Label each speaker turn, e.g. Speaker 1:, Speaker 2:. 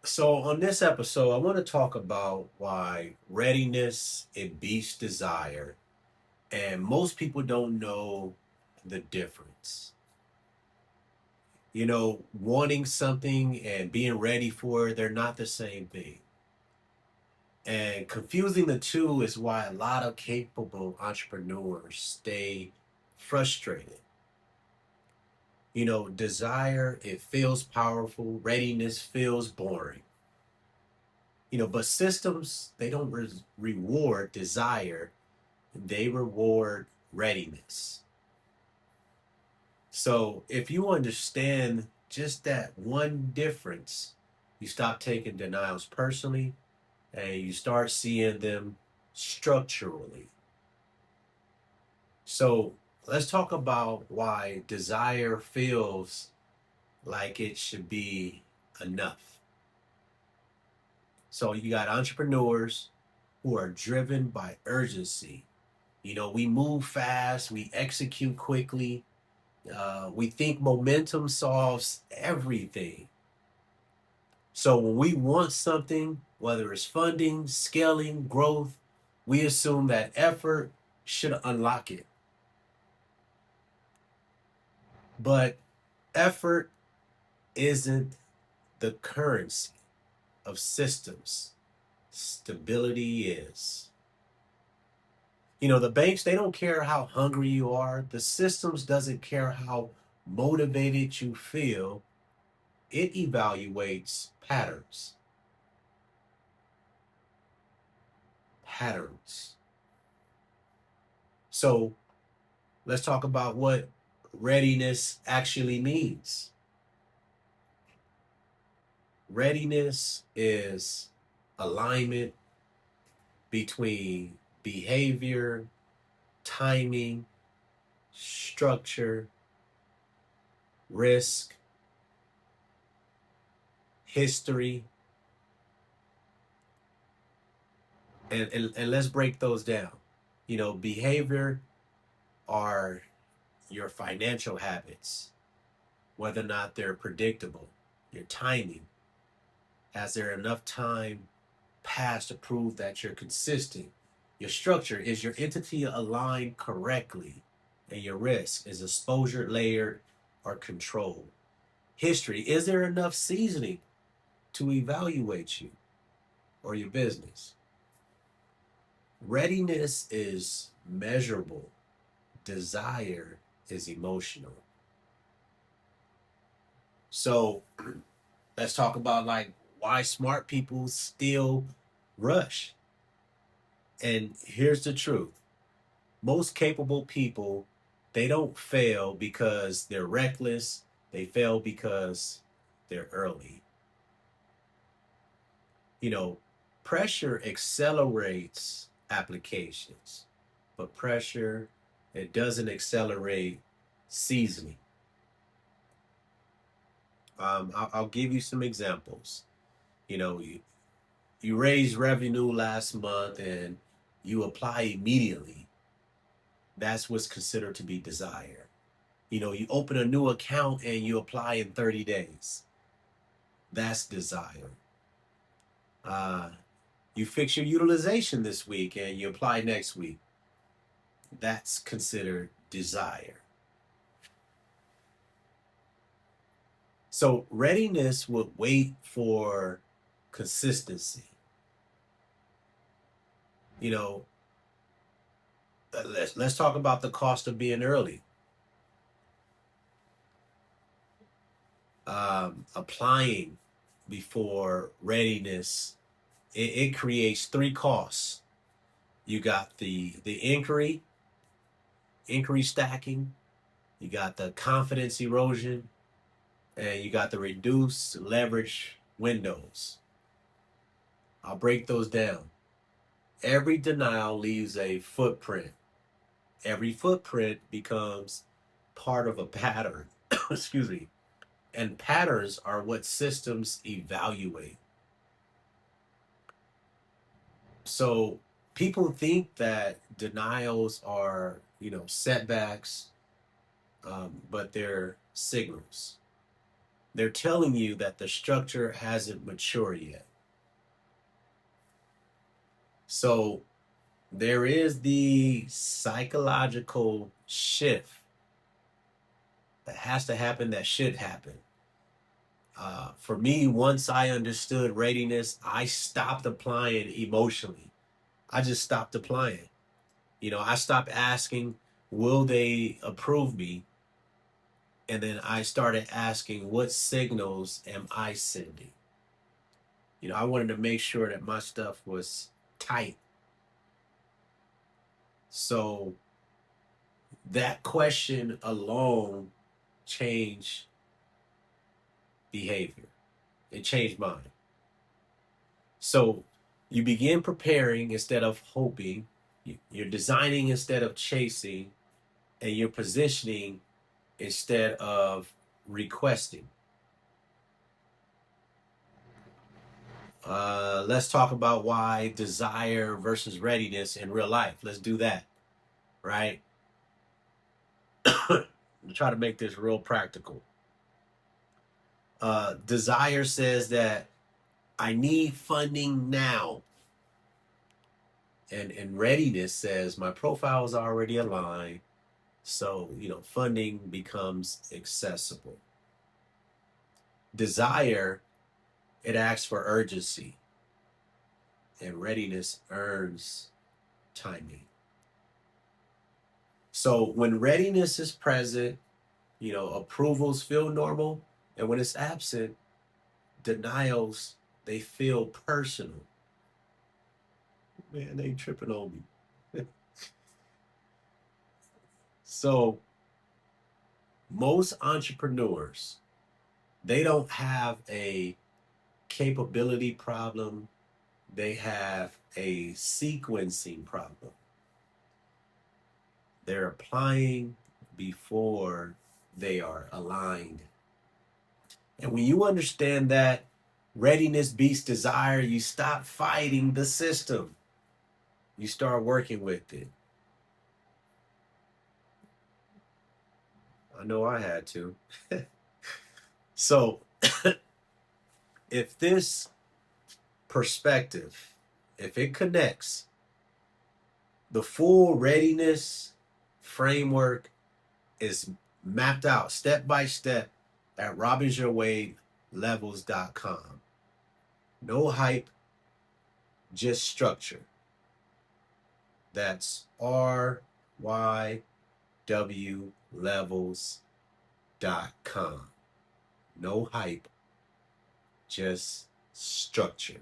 Speaker 1: So, on this episode, I want to talk about why readiness it beats desire, and most people don't know the difference. Wanting something and being ready for it, they're not the same thing. And confusing the two is why a lot of capable entrepreneurs stay frustrated. Desire, it feels powerful, readiness feels boring. But systems, they don't reward desire, they reward readiness. So if you understand just that one difference, you stop taking denials personally and you start seeing them structurally. So let's talk about why desire feels like it should be enough. So you got entrepreneurs who are driven by urgency. We move fast, we execute quickly, we think momentum solves everything. So when we want something, whether it's funding, scaling, growth, we assume that effort should unlock it. But effort isn't the currency of systems. Stability is. The banks, they don't care how hungry you are. The systems doesn't care how motivated you feel. It evaluates patterns. Patterns. So let's talk about what readiness actually means. Readiness is alignment between behavior, timing, structure, risk, history, and let's break those down. Behavior are your financial habits, whether or not they're predictable, your timing. Has there enough time passed to prove that you're consistent? Your structure, is your entity aligned correctly? And your risk, is exposure layered or controlled? History, is there enough seasoning to evaluate you or your business? Readiness is measurable, desire is emotional. So let's talk about like why smart people still rush. And here's the truth. Most capable people, they don't fail because they're reckless. They fail because they're early. You know, Pressure accelerates applications, but pressure, it doesn't accelerate seasoning. I'll give you some examples. You raised revenue last month and you apply immediately. That's what's considered to be desire. You open a new account and you apply in 30 days. That's desire. Uh, you fix your utilization this week and you apply next week. That's considered desire. So readiness would wait for consistency. You know, let's talk about the cost of being early. Applying before readiness, it creates three costs. You got the inquiry stacking, you got the confidence erosion, and you got the reduced leverage windows. I'll break those down. Every denial leaves a footprint. Every footprint becomes part of a pattern. Excuse me. And patterns are what systems evaluate. So people think that denials are, setbacks, but they're signals. They're telling you that the structure hasn't matured yet. So there is the psychological shift that has to happen, that should happen. For me, once I understood readiness, I stopped applying emotionally. I just stopped applying. I stopped asking, will they approve me? And then I started asking, what signals am I sending? I wanted to make sure that my stuff was tight. So that question alone changed behavior. It changed mine. So you begin preparing instead of hoping. You're designing instead of chasing, and you're positioning instead of requesting. Let's talk about why desire versus readiness in real life. Let's do that, right? Try to make this real practical. Desire says that I need funding now. And readiness says my profile is already aligned. So, funding becomes accessible. Desire, it asks for urgency. And readiness earns timing. So when readiness is present, approvals feel normal. And when it's absent, denials, they feel personal. Man, they tripping on me. So most entrepreneurs, they don't have a capability problem. They have a sequencing problem. They're applying before they are aligned. And when you understand that readiness beats desire, you stop fighting the system. You start working with it. I know I had to. So, if this perspective, if it connects, the full readiness framework is mapped out step by step at robinsyourwaylevels.com. No hype, just structure. That's RYWLevels.com. No hype, just structure.